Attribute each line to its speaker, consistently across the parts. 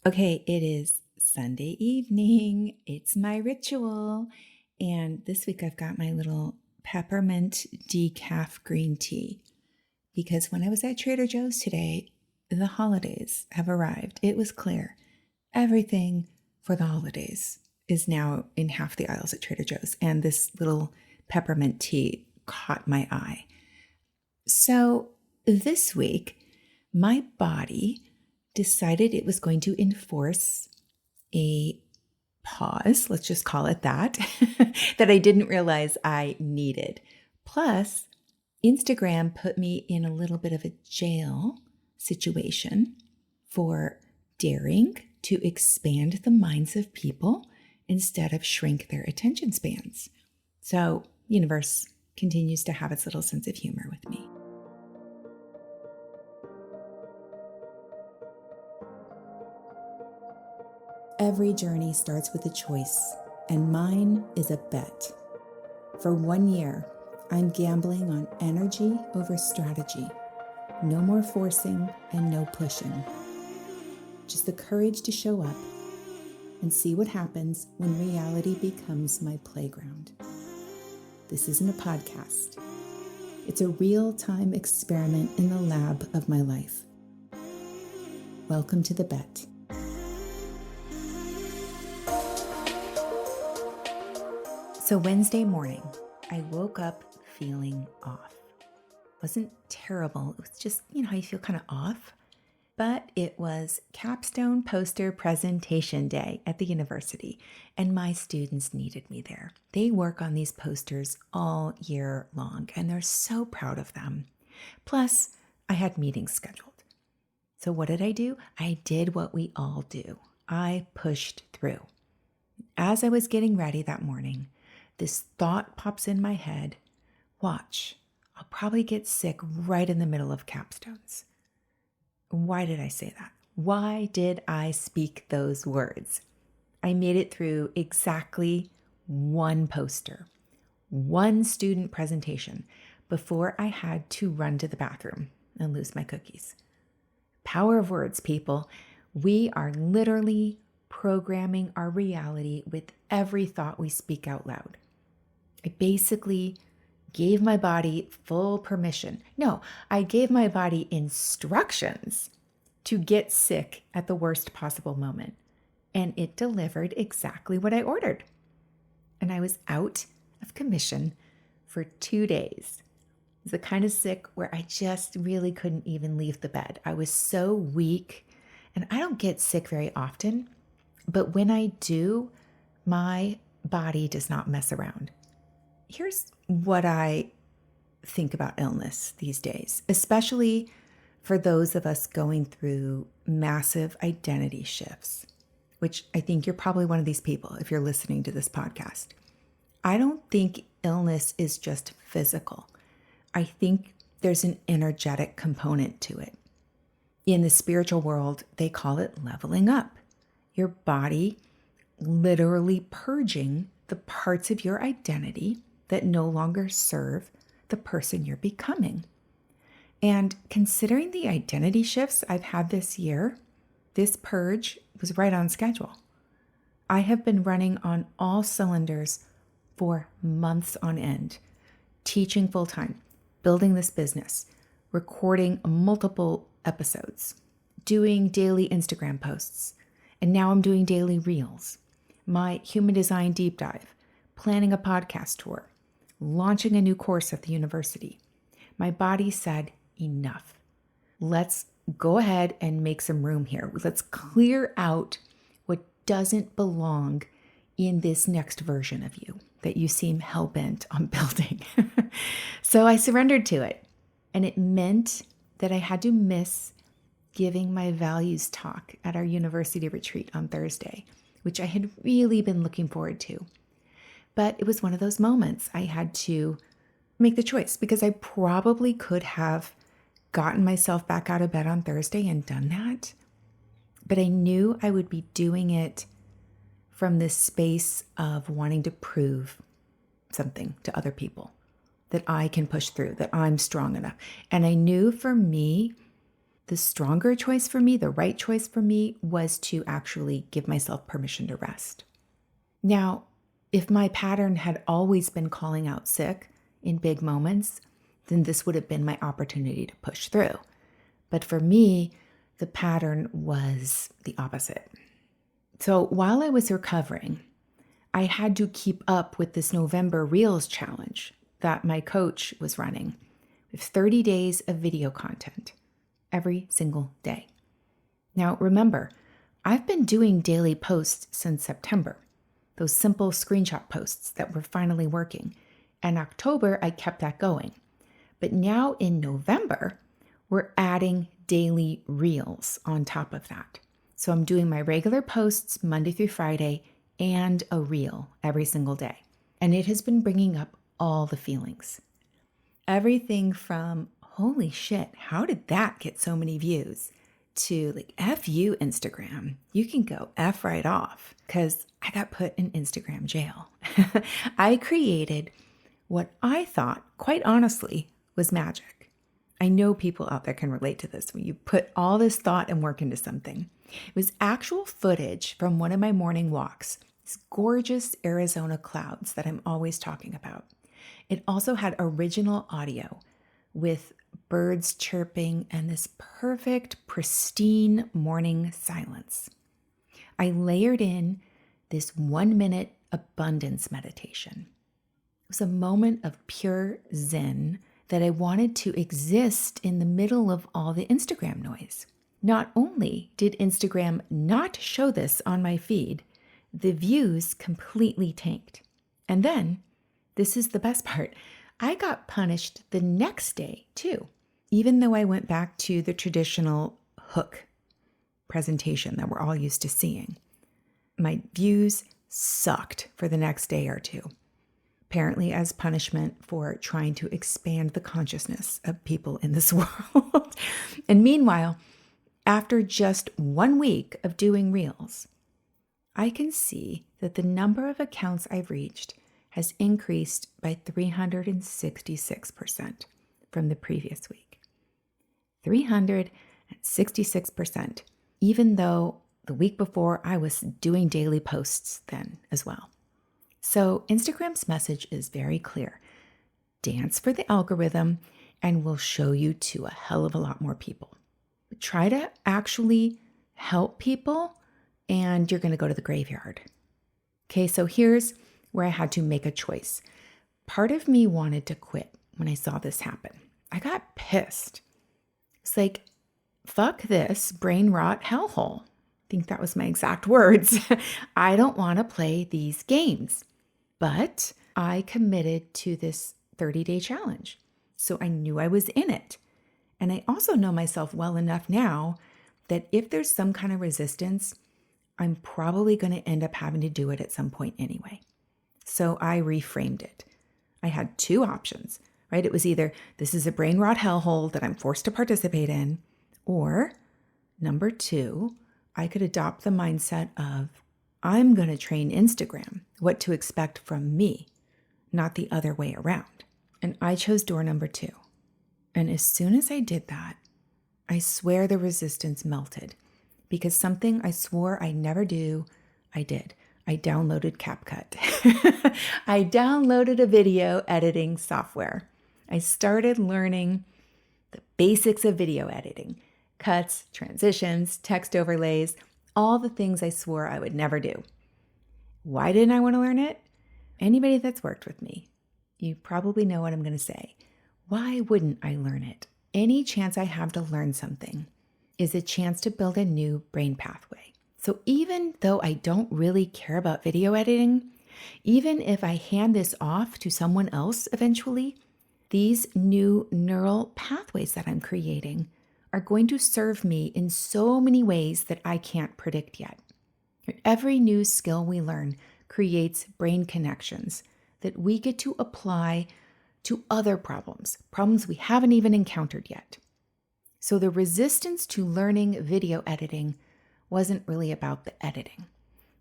Speaker 1: Okay, it is Sunday evening. It's my ritual. And this week I've got my little peppermint decaf green tea because when I was at Trader Joe's today, the holidays have arrived. It was clear. Everything for the holidays is now in half the aisles at Trader Joe's. And this little peppermint tea caught my eye. So this week, my body decided it was going to enforce a pause, let's just call it that, that I didn't realize I needed. Plus, Instagram put me in a little bit of a jail situation for daring to expand the minds of people instead of shrink their attention spans. So, universe continues to have its little sense of humor with me. Every journey starts with a choice, and mine is a bet. For 1 year, I'm gambling on energy over strategy. No more forcing and no pushing. Just the courage to show up and see what happens when reality becomes my playground. This isn't a podcast. It's a real-time experiment in the lab of my life. Welcome to the bet. So Wednesday morning, I woke up feeling off. Wasn't terrible. It was just, how you feel kind of off. But it was capstone poster presentation day at the university, and my students needed me there. They work on these posters all year long, and they're so proud of them. Plus, I had meetings scheduled. So what did I do? I did what we all do. I pushed through. As I was getting ready that morning, this thought pops in my head. Watch, I'll probably get sick right in the middle of capstones. Why did I say that? Why did I speak those words? I made it through exactly one poster, one student presentation before I had to run to the bathroom and lose my cookies. Power of words, people. We are literally programming our reality with every thought we speak out loud. I basically gave my body full permission. No, I gave my body instructions to get sick at the worst possible moment. And it delivered exactly what I ordered. And I was out of commission for 2 days. It was the kind of sick where I just really couldn't even leave the bed. I was so weak, and I don't get sick very often, but when I do, my body does not mess around. Here's what I think about illness these days, especially for those of us going through massive identity shifts, which I think you're probably one of these people if you're listening to this podcast. I don't think illness is just physical. I think there's an energetic component to it. In the spiritual world, they call it leveling up. Your body literally purging the parts of your identity that no longer serve the person you're becoming. And considering the identity shifts I've had this year, this purge was right on schedule. I have been running on all cylinders for months on end, teaching full-time, building this business, recording multiple episodes, doing daily Instagram posts, and now I'm doing daily reels, my human design deep dive, planning a podcast tour, launching a new course at the university. My body said, enough. Let's go ahead and make some room here. Let's clear out what doesn't belong in this next version of you that you seem hell-bent on building. So I surrendered to it. And it meant that I had to miss giving my values talk at our university retreat on Thursday, which I had really been looking forward to. But it was one of those moments I had to make the choice because I probably could have gotten myself back out of bed on Thursday and done that. But I knew I would be doing it from this space of wanting to prove something to other people, that I can push through, that I'm strong enough. And I knew for me, The stronger choice for me, the right choice for me, was to actually give myself permission to rest. Now, if my pattern had always been calling out sick in big moments, then this would have been my opportunity to push through. But for me, the pattern was the opposite. So while I was recovering, I had to keep up with this November Reels challenge that my coach was running with 30 days of video content every single day. Now, remember, I've been doing daily posts since September, those simple screenshot posts that were finally working. In October, I kept that going. But now in November, we're adding daily reels on top of that. So I'm doing my regular posts Monday through Friday and a reel every single day. And it has been bringing up all the feelings. Everything from, holy shit, how did that get so many views? To like, F you, Instagram. You can go F right off, because I got put in Instagram jail. I created what I thought, quite honestly, was magic. I know people out there can relate to this when you put all this thought and work into something. It was actual footage from one of my morning walks, these gorgeous Arizona clouds that I'm always talking about. It also had original audio with birds chirping and this perfect, pristine morning silence. I layered in this 1-minute abundance meditation. It was a moment of pure zen that I wanted to exist in the middle of all the Instagram noise. Not only did Instagram not show this on my feed, the views completely tanked. And then, this is the best part, I got punished the next day too, even though I went back to the traditional hook presentation that we're all used to seeing. My views sucked for the next day or two, apparently as punishment for trying to expand the consciousness of people in this world. And meanwhile, after just 1 week of doing reels, I can see that the number of accounts I've reached has increased by 366% from the previous week. 366%, even though the week before I was doing daily posts then as well. So Instagram's message is very clear. Dance for the algorithm and we'll show you to a hell of a lot more people. Try to actually help people and you're going to go to the graveyard. Okay, so here's where I had to make a choice. Part of me wanted to quit when I saw this happen. I got pissed. It's like, fuck this brain rot hellhole. I think that was my exact words. I don't want to play these games. But I committed to this 30-day challenge. So I knew I was in it. And I also know myself well enough now that if there's some kind of resistance, I'm probably going to end up having to do it at some point anyway. So I reframed it. I had 2 options, right? It was either this is a brain rot hellhole that I'm forced to participate in, or number 2, I could adopt the mindset of I'm going to train Instagram what to expect from me, not the other way around. And I chose door number 2. And as soon as I did that, I swear the resistance melted because something I swore I'd never do, I did. I downloaded CapCut. I downloaded a video editing software. I started learning the basics of video editing, cuts, transitions, text overlays, all the things I swore I would never do. Why didn't I want to learn it? Anybody that's worked with me, you probably know what I'm going to say. Why wouldn't I learn it? Any chance I have to learn something is a chance to build a new brain pathway. So even though I don't really care about video editing, even if I hand this off to someone else eventually, these new neural pathways that I'm creating are going to serve me in so many ways that I can't predict yet. Every new skill we learn creates brain connections that we get to apply to other problems we haven't even encountered yet. So the resistance to learning video editing wasn't really about the editing.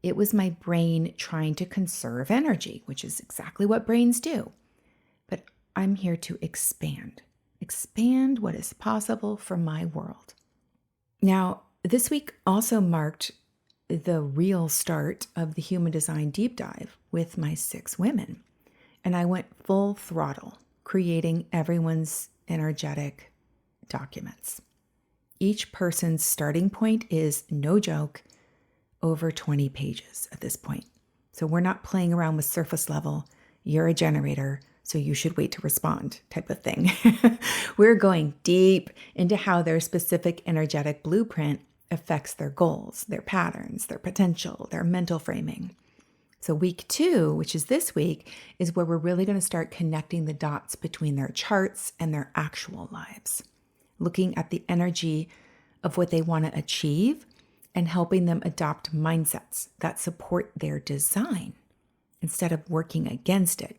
Speaker 1: It was my brain trying to conserve energy, which is exactly what brains do. But I'm here to expand what is possible for my world. Now, this week also marked the real start of the human design deep dive with my 6 women. And I went full throttle, creating everyone's energetic documents. Each person's starting point is, no joke, over 20 pages at this point. So we're not playing around with surface level. You're a generator, so you should wait to respond type of thing. We're going deep into how their specific energetic blueprint affects their goals, their patterns, their potential, their mental framing. So week 2, which is this week, is where we're really going to start connecting the dots between their charts and their actual lives, looking at the energy of what they want to achieve and helping them adopt mindsets that support their design instead of working against it.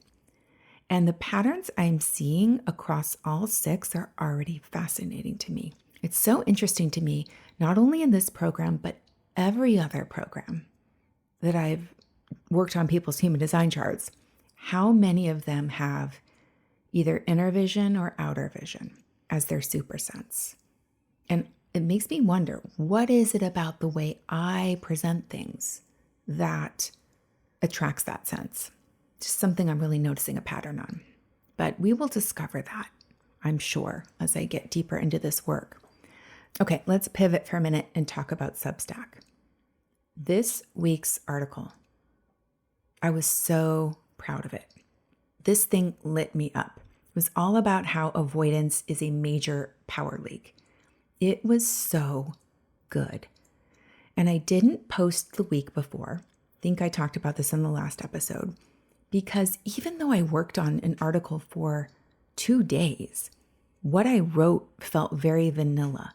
Speaker 1: And the patterns I'm seeing across all 6 are already fascinating to me. It's so interesting to me, not only in this program, but every other program that I've worked on people's human design charts, how many of them have either inner vision or outer vision as their super sense. And it makes me wonder, what is it about the way I present things that attracts that sense? Just something I'm really noticing a pattern on. But we will discover that, I'm sure, as I get deeper into this work. Okay, let's pivot for a minute and talk about Substack. This week's article, I was so proud of it. This thing lit me up. It was all about how avoidance is a major power leak. It was so good. And I didn't post the week before. I think I talked about this in the last episode. Because even though I worked on an article for 2 days, what I wrote felt very vanilla.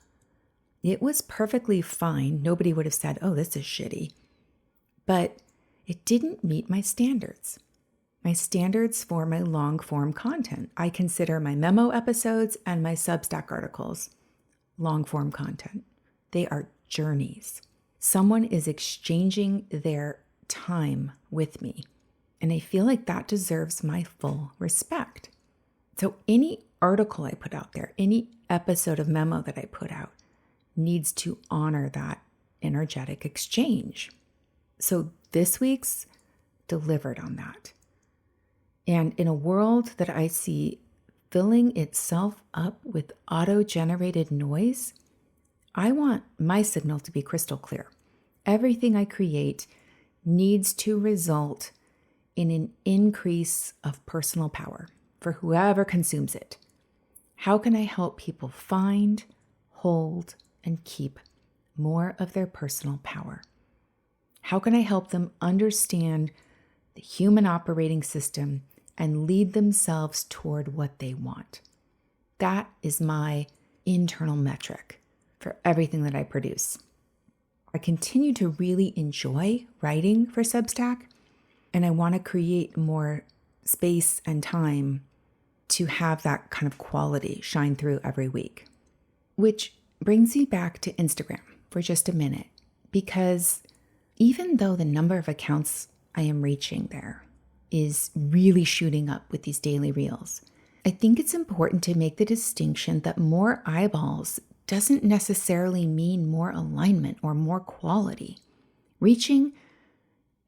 Speaker 1: It was perfectly fine. Nobody would have said, oh, this is shitty. But it didn't meet my standards. My standards for my long form content. I consider my memo episodes and my Substack articles long form content. They are journeys. Someone is exchanging their time with me. And I feel like that deserves my full respect. So any article I put out there, any episode of memo that I put out needs to honor that energetic exchange. So this week's delivered on that. And in a world that I see filling itself up with auto-generated noise, I want my signal to be crystal clear. Everything I create needs to result in an increase of personal power for whoever consumes it. How can I help people find, hold, and keep more of their personal power? How can I help them understand the human operating system and lead themselves toward what they want? That is my internal metric for everything that I produce. I continue to really enjoy writing for Substack, and I want to create more space and time to have that kind of quality shine through every week. Which brings me back to Instagram for just a minute, because even though the number of accounts I am reaching there is really shooting up with these daily reels, I think it's important to make the distinction that more eyeballs doesn't necessarily mean more alignment or more quality. Reaching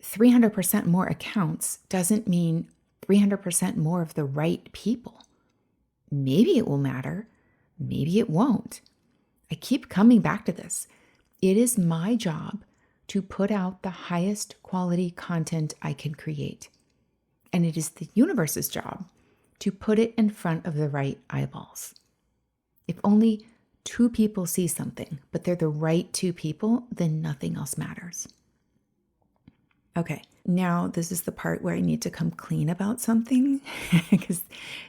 Speaker 1: 300% more accounts doesn't mean 300% more of the right people. Maybe it will matter, maybe it won't. I keep coming back to this. It is my job to put out the highest quality content I can create. And it is the universe's job to put it in front of the right eyeballs. If only 2 people see something, but they're the right 2 people, then nothing else matters. Okay, now this is the part where I need to come clean about something because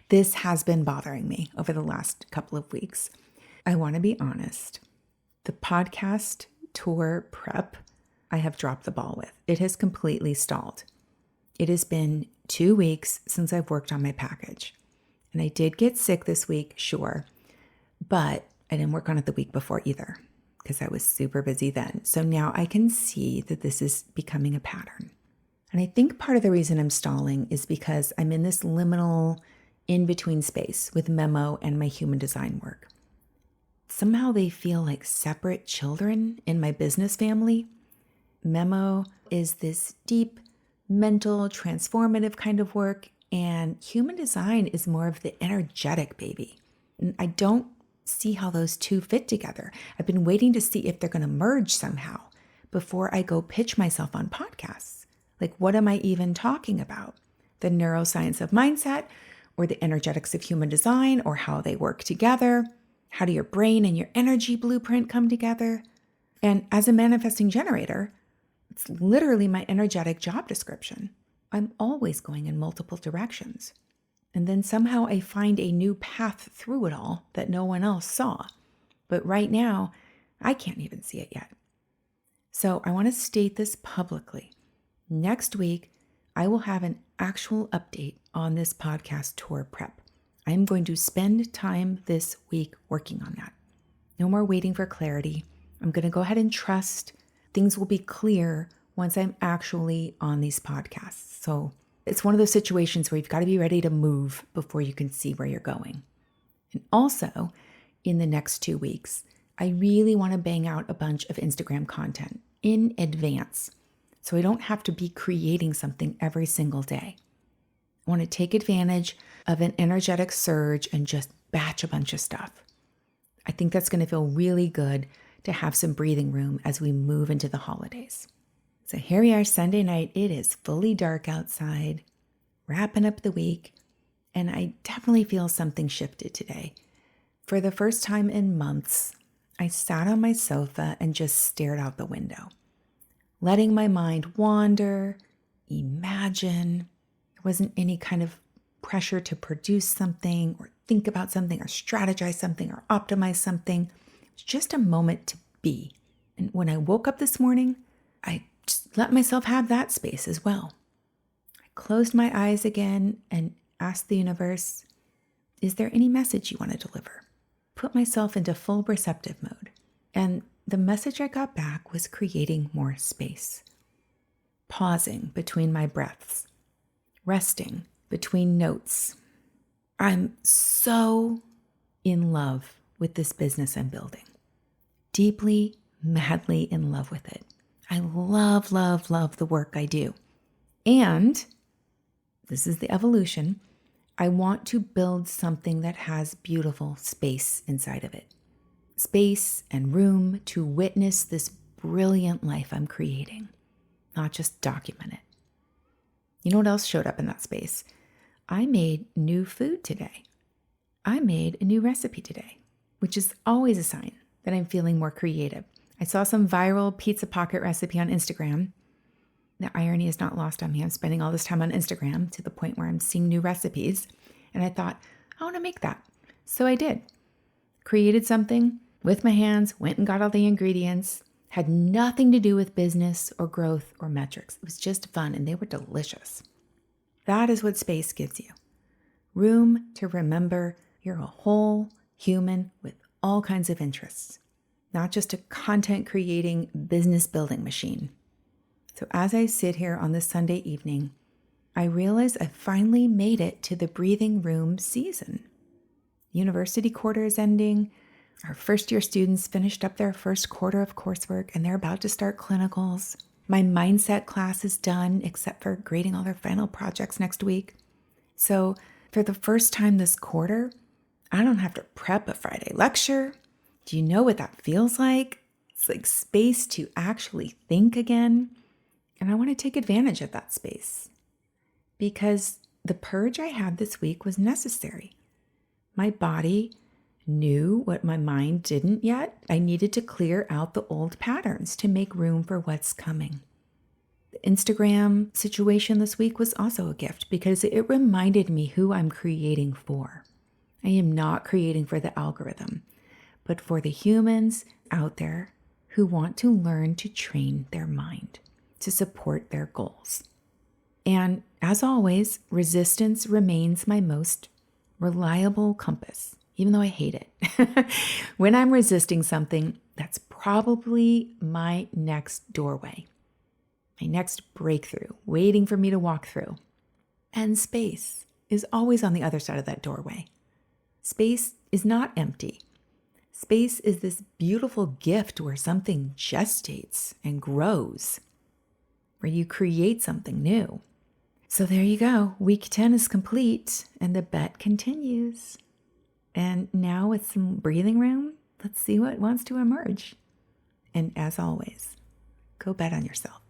Speaker 1: this has been bothering me over the last couple of weeks. I want to be honest. The podcast tour prep, I have dropped the ball with. It has completely stalled. It has been 2 weeks since I've worked on my package. And I did get sick this week, sure, but I didn't work on it the week before either because I was super busy then. So now I can see that this is becoming a pattern. And I think part of the reason I'm stalling is because I'm in this liminal in-between space with memo and my human design work. somehow they feel like separate children in my business family. Memo is this deep, mental, transformative kind of work, and human design is more of the energetic baby. And I don't see how those two fit together. I've been waiting to see if they're going to merge somehow before I go pitch myself on podcasts. Like, what am I even talking about? The neuroscience of mindset, or the energetics of human design, or how they work together? How do your brain and your energy blueprint come together? And as a manifesting generator, it's literally my energetic job description. I'm always going in multiple directions. And then somehow I find a new path through it all that no one else saw. But right now, I can't even see it yet. So I want to state this publicly. Next week, I will have an actual update on this podcast tour prep. I'm going to spend time this week working on that. No more waiting for clarity. I'm going to go ahead and trust things will be clear once I'm actually on these podcasts. So it's one of those situations where you've got to be ready to move before you can see where you're going. And also, in the next 2 weeks, I really want to bang out a bunch of Instagram content in advance, so I don't have to be creating something every single day. I want to take advantage of an energetic surge and just batch a bunch of stuff. I think that's going to feel really good to have some breathing room as we move into the holidays. So here we are, Sunday night. It is fully dark outside, wrapping up the week, and I definitely feel something shifted today. For the first time in months, I sat on my sofa and just stared out the window, letting my mind wander, imagine. There wasn't any kind of pressure to produce something or think about something or strategize something or optimize something. It's just a moment to be. And when I woke up this morning, I just let myself have that space as well. I closed my eyes again and asked the universe, is there any message you want to deliver? Put myself into full receptive mode. And the message I got back was creating more space. Pausing between my breaths. Resting between notes. I'm so in love with this business I'm building. Deeply, madly in love with it. I love, love, love the work I do. And this is the evolution. I want to build something that has beautiful space inside of it. Space and room to witness this brilliant life I'm creating, not just document it. You know what else showed up in that space? I made new food today. I made a new recipe today, which is always a sign that I'm feeling more creative. I saw some viral pizza pocket recipe on Instagram. The irony is not lost on me. I'm spending all this time on Instagram to the point where I'm seeing new recipes. And I thought, I want to make that. So I did. Created something with my hands, went and got all the ingredients, had nothing to do with business or growth or metrics. It was just fun and they were delicious. That is what space gives you. Room to remember you're a whole human with all kinds of interests, not just a content creating, business building machine. So as I sit here on this Sunday evening, I realize I finally made it to the breathing room season. University quarter is ending. Our first year students finished up their first quarter of coursework and they're about to start clinicals. My mindset class is done except for grading all their final projects next week. So for the first time this quarter, I don't have to prep a Friday lecture. Do you know what that feels like? It's like space to actually think again. And I want to take advantage of that space because the purge I had this week was necessary. My body knew what my mind didn't yet. I needed to clear out the old patterns to make room for what's coming. The Instagram situation this week was also a gift because it reminded me who I'm creating for. I am not creating for the algorithm, but for the humans out there who want to learn to train their mind to support their goals. And as always, resistance remains my most reliable compass, even though I hate it. When I'm resisting something, that's probably my next doorway, my next breakthrough, waiting for me to walk through. And space is always on the other side of that doorway. Space is not empty. Space is this beautiful gift where something gestates and grows, where you create something new. So there you go. Week 10 is complete and the bet continues. And now with some breathing room, let's see what wants to emerge. And as always, go bet on yourself.